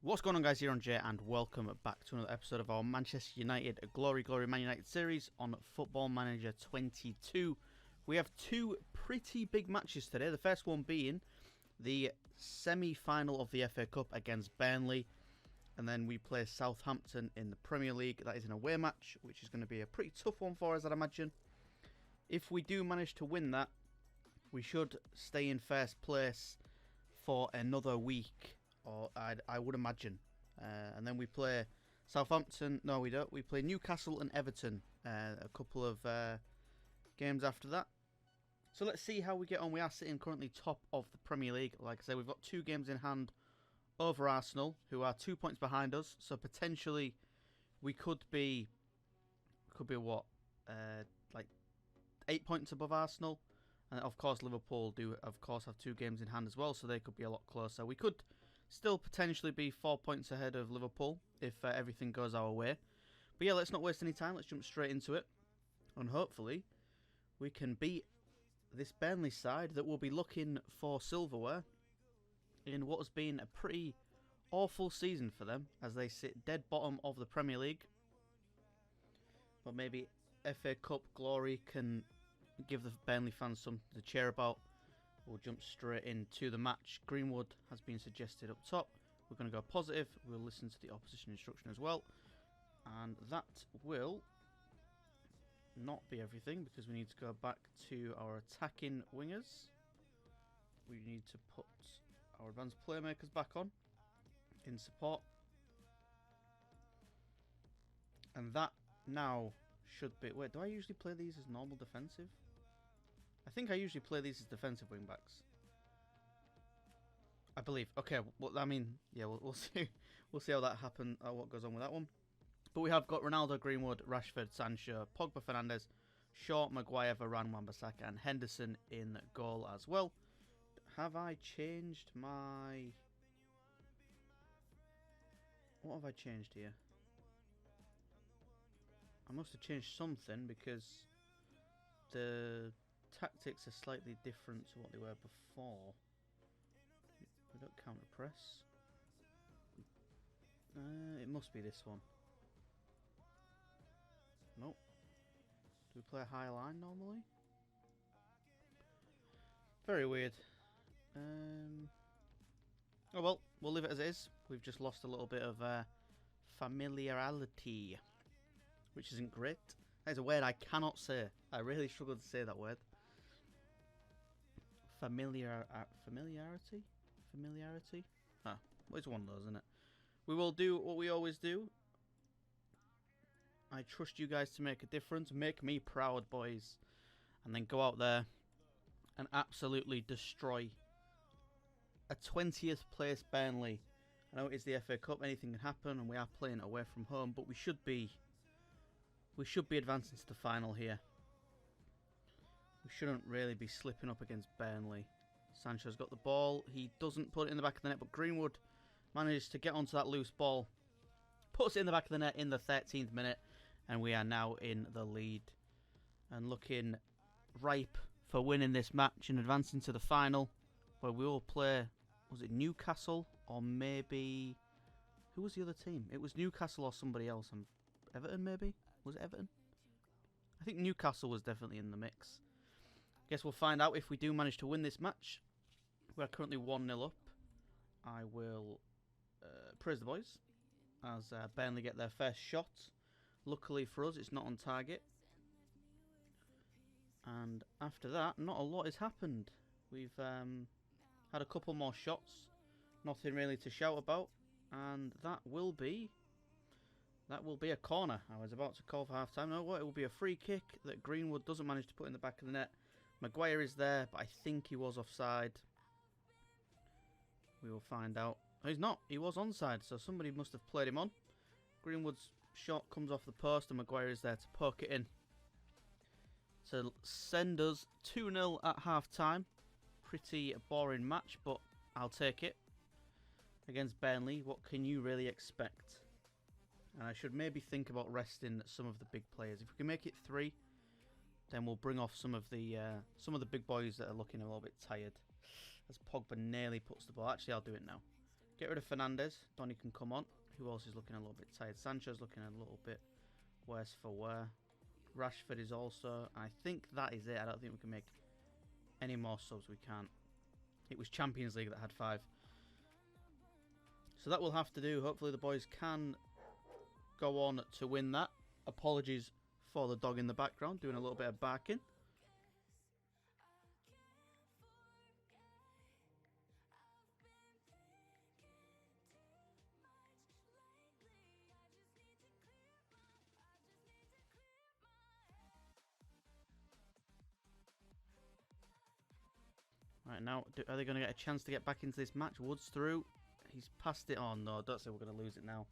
What's going on, guys? EirronJ, and welcome back to another episode of our Manchester United Glory Man United series on Football Manager 22. We have two pretty big matches today. The first one being the semi-final of the FA Cup against Burnley, and then we play Southampton in the Premier League. That is an away match, which is going to be a pretty tough one for us, I'd imagine. If we do manage to win that, we should stay in first place for another week, or I would imagine. And then we play Southampton. No, we don't. We play Newcastle and Everton a couple of games after that. So let's see how we get on. We are sitting currently top of the Premier League. Like I said, we've got 2 games in hand over Arsenal, who are 2 points behind us. So potentially we could be what? Like 8 points above Arsenal. And of course Liverpool do of course have 2 games in hand as well, so they could be a lot closer. We could still potentially be 4 points ahead of Liverpool if everything goes our way. But yeah, let's not waste any time. Let's jump straight into it. And hopefully we can beat this Burnley side that will be looking for silverware in what has been a pretty awful season for them, as they sit dead bottom of the Premier League. But maybe FA Cup glory can give the Burnley fans something to cheer about. We'll jump straight into the match. Greenwood has been suggested up top. We're going to go positive. We'll listen to the opposition instruction as well. And that will not be everything, because we need to go back to our attacking wingers. We need to put our advanced playmakers back on in support. And that now should be... Wait, do I usually play these as normal defensive? I think I usually play these as defensive wing backs, I believe. Okay, well, I mean, yeah, we'll see. We'll see how that happens. What goes on with that one. But we have got Ronaldo, Greenwood, Rashford, Sancho, Pogba, Fernandes, Shaw, Maguire, Varane, Wan-Bissaka, and Henderson in goal as well. Have I changed my... What have I changed here? I must have changed something, because the tactics are slightly different to what they were before. We don't counter press. It must be this one. Nope. Do we play a high line normally? Very weird. Oh well, we'll leave it as it is. We've just lost a little bit of familiarity, which isn't great. That is a word I cannot say. I really struggle to say that word. Familiarity? Ah, well, it's one of those, isn't it? We will do what we always do. I trust you guys to make a difference. Make me proud, boys. And then go out there and absolutely destroy a 20th place Burnley. I know it is the FA Cup. Anything can happen, and we are playing away from home, but we should be advancing to the final here. We shouldn't really be slipping up against Burnley. Sancho's got the ball. He doesn't put it in the back of the net, but Greenwood manages to get onto that loose ball. Puts it in the back of the net in the 13th minute, and we are now in the lead. And looking ripe for winning this match and advancing to the final, where we will play, was it Newcastle, or maybe... Who was the other team? It was Newcastle or somebody else. Everton, maybe? Was it Everton? I think Newcastle was definitely in the mix. Guess we'll find out if we do manage to win this match. We're currently 1-0 up. I will praise the boys as Burnley get their first shot. Luckily for us, it's not on target. And after that, not a lot has happened. We've had a couple more shots. Nothing really to shout about. And that will be a corner. I was about to call for half-time. No, what? It will be a free kick that Greenwood doesn't manage to put in the back of the net. Maguire is there, but I think he was offside. We will find out. Oh, he's not. He was onside, so somebody must have played him on. Greenwood's shot comes off the post, and Maguire is there to poke it in to send us 2-0 at half-time. Pretty boring match, but I'll take it. Against Burnley, what can you really expect? And I should maybe think about resting some of the big players. If we can make it 3, then we'll bring off some of the big boys that are looking a little bit tired. As Pogba nearly puts the ball. Actually, I'll do it now. Get rid of Fernandez. Donny can come on. Who else is looking a little bit tired? Sancho's looking a little bit worse for wear. Rashford is also... I think that is it. I don't think we can make any more subs. We can't. It was Champions League that had 5. So that will have to do. Hopefully the boys can go on to win that. Apologies for the dog in the background doing a little bit of barking. Right, now, are they going to get a chance to get back into this match? Woods through. He's passed it on. No, don't say we're going to lose it now.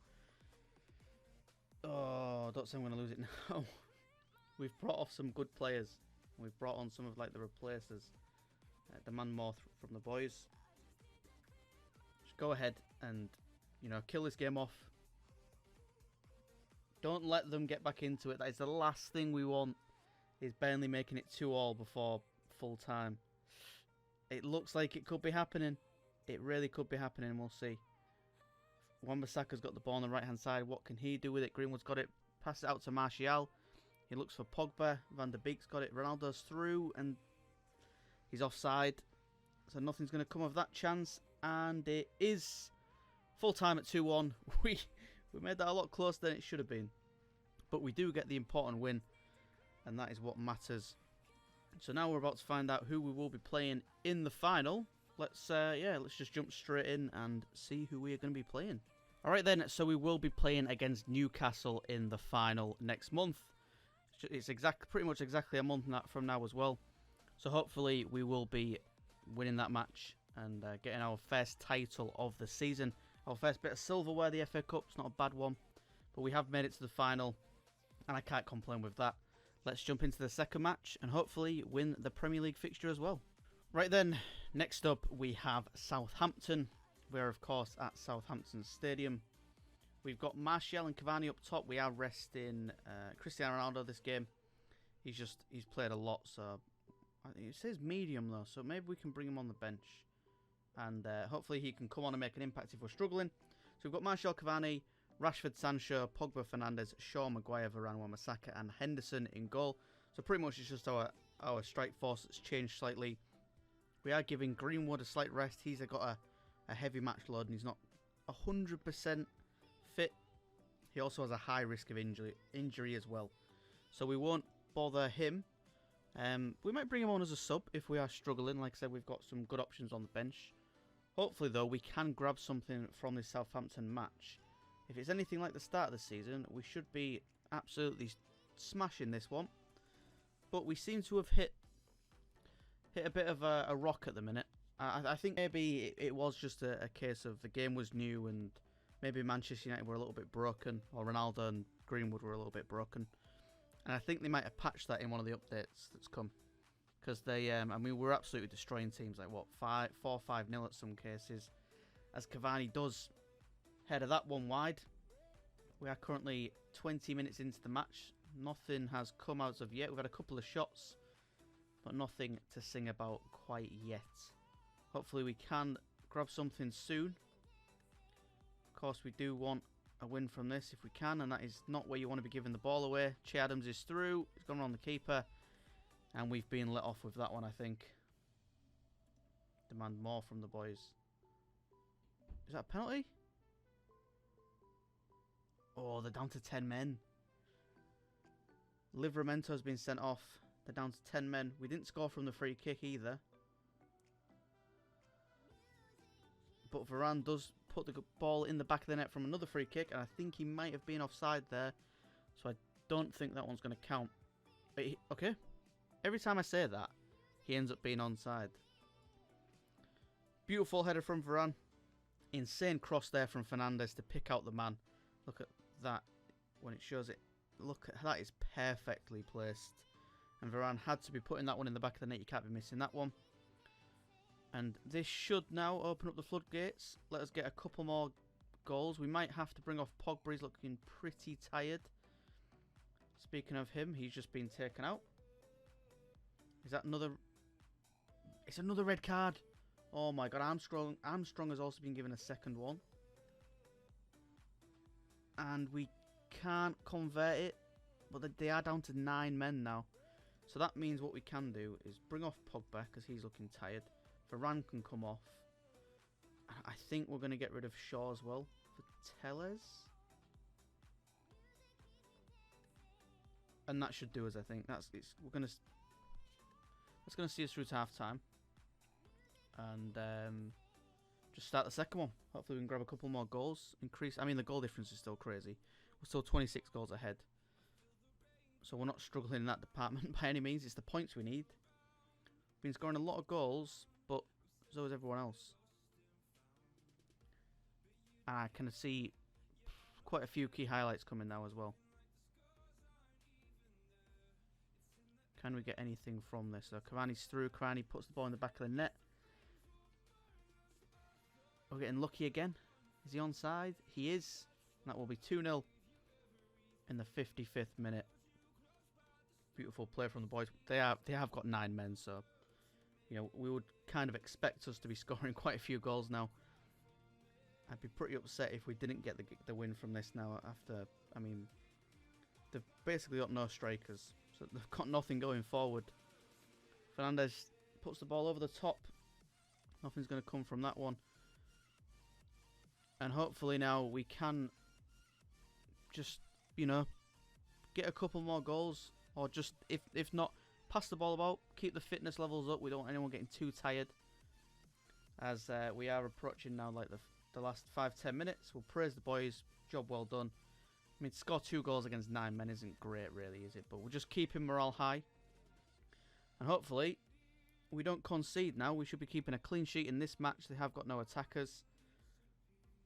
Oh, don't say I'm going to lose it now. We've brought off some good players. We've brought on some of like the replacers. Demand more from the boys. Just go ahead and, you know, kill this game off. Don't let them get back into it. That is the last thing we want. Is Burnley making it 2-2 before full time. It looks like it could be happening. It really could be happening. We'll see. Wan-Bissaka's got the ball on the right-hand side. What can he do with it? Greenwood's got it. Pass it out to Martial. He looks for Pogba. Van der Beek's got it. Ronaldo's through. And he's offside. So nothing's going to come of that chance. And it is full time at 2-1. We made that a lot closer than it should have been. But we do get the important win. And that is what matters. So now we're about to find out who we will be playing in the final. Let's just jump straight in and see who we are going to be playing. Alright then, so we will be playing against Newcastle in the final next month. It's pretty much exactly a month from now as well. So hopefully we will be winning that match and getting our first title of the season. Our first bit of silverware, the FA Cup's not a bad one. But we have made it to the final and I can't complain with that. Let's jump into the second match and hopefully win the Premier League fixture as well. Right then, next up we have Southampton. We're of course at Southampton Stadium. We've got Martial and Cavani up top. We are resting Cristiano Ronaldo this game. He's played a lot, so it says medium though, so maybe we can bring him on the bench. And hopefully he can come on and make an impact if we're struggling. So we've got Martial, Cavani, Rashford, Sancho, Pogba, Fernandez, Shaw, Maguire, Varane, Wan-Bissaka and Henderson in goal. So pretty much it's just our strike force that's changed slightly. We are giving Greenwood a slight rest. He's got a heavy match load and he's not 100% fit. He also has a high risk of injury as well. So we won't bother him. We might bring him on as a sub if we are struggling. Like I said, we've got some good options on the bench. Hopefully though, we can grab something from this Southampton match. If it's anything like the start of the season, we should be absolutely smashing this one. But we seem to have hit a bit of a rock at the minute. I think maybe it was just a case of the game was new and maybe Manchester United were a little bit broken, or Ronaldo and Greenwood were a little bit broken. And I think they might have patched that in one of the updates that's come. Because they, I mean, we're absolutely destroying teams like, what, 4-5-0 at some cases. As Cavani does header that one wide. We are currently 20 minutes into the match. Nothing has come out of yet. We've had a couple of shots, but nothing to sing about quite yet. Hopefully we can grab something soon. Of course, we do want a win from this if we can, and that is not where you want to be giving the ball away. Che Adams is through. He's gone around the keeper, and we've been let off with that one, I think. Demand more from the boys. Is that a penalty? Oh, they're down to 10 men. Livramento has been sent off. They're down to 10 men. We didn't score from the free kick either. But Varane does put the ball in the back of the net from another free kick. And I think he might have been offside there. So I don't think that one's going to count. Okay. Every time I say that, he ends up being onside. Beautiful header from Varane. Insane cross there from Fernandez to pick out the man. Look at that when it shows it. Look at that, is perfectly placed. And Varane had to be putting that one in the back of the net. You can't be missing that one. And this should now open up the floodgates. Let us get a couple more goals. We might have to bring off Pogba. He's looking pretty tired. Speaking of him, he's just been taken out. Is that another? It's another red card. Oh my god, Armstrong has also been given a second one. and we can't convert it, but they are down to 9 men now. So that means what we can do is bring off Pogba, because he's looking tired. Varane can come off. I think we're going to get rid of Shaw as well for Tellez. And that should do us, I think. That's going to see us through to half time. And just start the second one. Hopefully we can grab a couple more goals. I mean, the goal difference is still crazy. We're still 26 goals ahead. So we're not struggling in that department by any means. It's the points we need. We've been scoring a lot of goals, but so is everyone else. And I can see quite a few key highlights coming now as well. Can we get anything from this? So Cavani's through. Cavani puts the ball in the back of the net. We're getting lucky again. Is he onside? He is. That will be 2-0 in the 55th minute. Beautiful play from the boys. They have got 9 men, so you know we would kind of expect us to be scoring quite a few goals now. I'd be pretty upset if we didn't get the win from this now. After, I mean, they've basically got no strikers, so they've got nothing going forward. Fernandes puts the ball over the top. Nothing's going to come from that one. And hopefully now we can just, you know, get a couple more goals. Or just, if not, pass the ball about. Keep the fitness levels up. We don't want anyone getting too tired. As we are approaching now like the last 5-10 minutes. We'll praise the boys. Job well done. I mean, to score 2 goals against 9 men isn't great really, is it? But we'll just keep him morale high. And hopefully we don't concede now. We should be keeping a clean sheet in this match. They have got no attackers.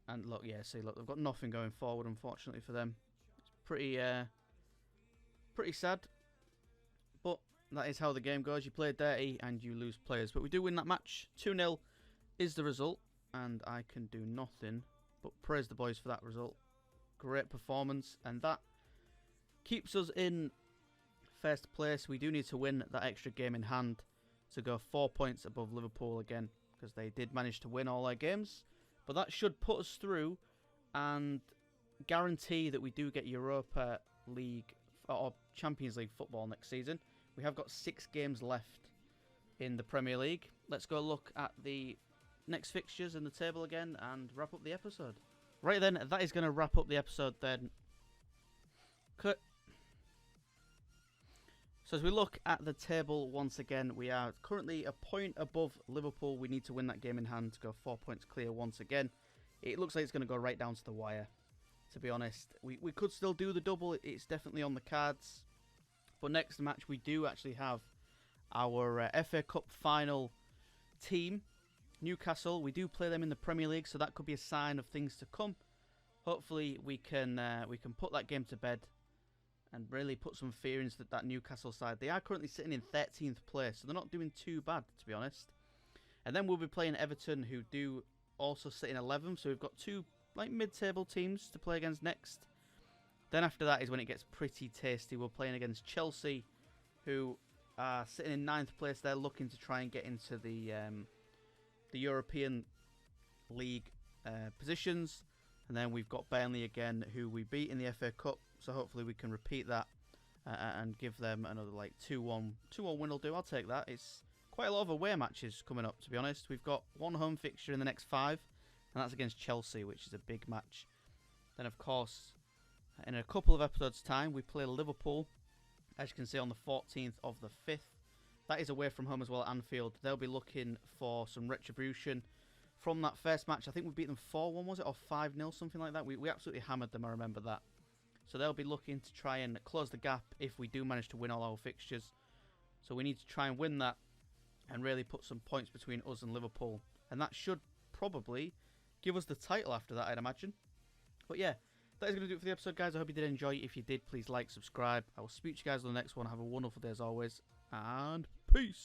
And look, yeah, see, look, they've got nothing going forward, unfortunately, for them. It's pretty sad. But that is how the game goes. You play dirty and you lose players. But we do win that match. 2-0 is the result. And I can do nothing but praise the boys for that result. Great performance. And that keeps us in first place. We do need to win that extra game in hand to go 4 points above Liverpool again. Because they did manage to win all their games. But that should put us through and guarantee that we do get Europa League or Champions League football next season. We have got 6 games left in the Premier League. Let's go look at the next fixtures in the table again and wrap up the episode. Right then, that is going to wrap up the episode then. Cut. So as we look at the table once again, we are currently a point above Liverpool. We need to win that game in hand to go 4 points clear once again. It looks like it's going to go right down to the wire, to be honest. We could still do the double. It's definitely on the cards. But next match, we do actually have our FA Cup final team, Newcastle. We do play them in the Premier League, so that could be a sign of things to come. Hopefully, we can put that game to bed and really put some fear into that Newcastle side. They are currently sitting in 13th place, so they're not doing too bad, to be honest. And then we'll be playing Everton, who do also sit in 11th, so we've got 2 like mid-table teams to play against next. Then after that is when it gets pretty tasty. We're playing against Chelsea, who are sitting in 9th place. They're looking to try and get into the European League positions. And then we've got Burnley again, who we beat in the FA Cup. So hopefully we can repeat that and give them another like 2-1 win will do. I'll take that. It's quite a lot of away matches coming up, to be honest. We've got 1 home fixture in the next 5, and that's against Chelsea, which is a big match. Then, of course, in a couple of episodes' time, we play Liverpool, as you can see, on the 14th of the 5th. That is away from home as well at Anfield. They'll be looking for some retribution from that first match. I think we beat them 4-1, was it? Or 5-0, something like that. We absolutely hammered them, I remember that. So they'll be looking to try and close the gap if we do manage to win all our fixtures. So we need to try and win that and really put some points between us and Liverpool. And that should probably give us the title after that, I'd imagine. But yeah, that is going to do it for the episode, guys. I hope you did enjoy. If you did, please like, subscribe. I will speak to you guys on the next one. Have a wonderful day as always. And peace.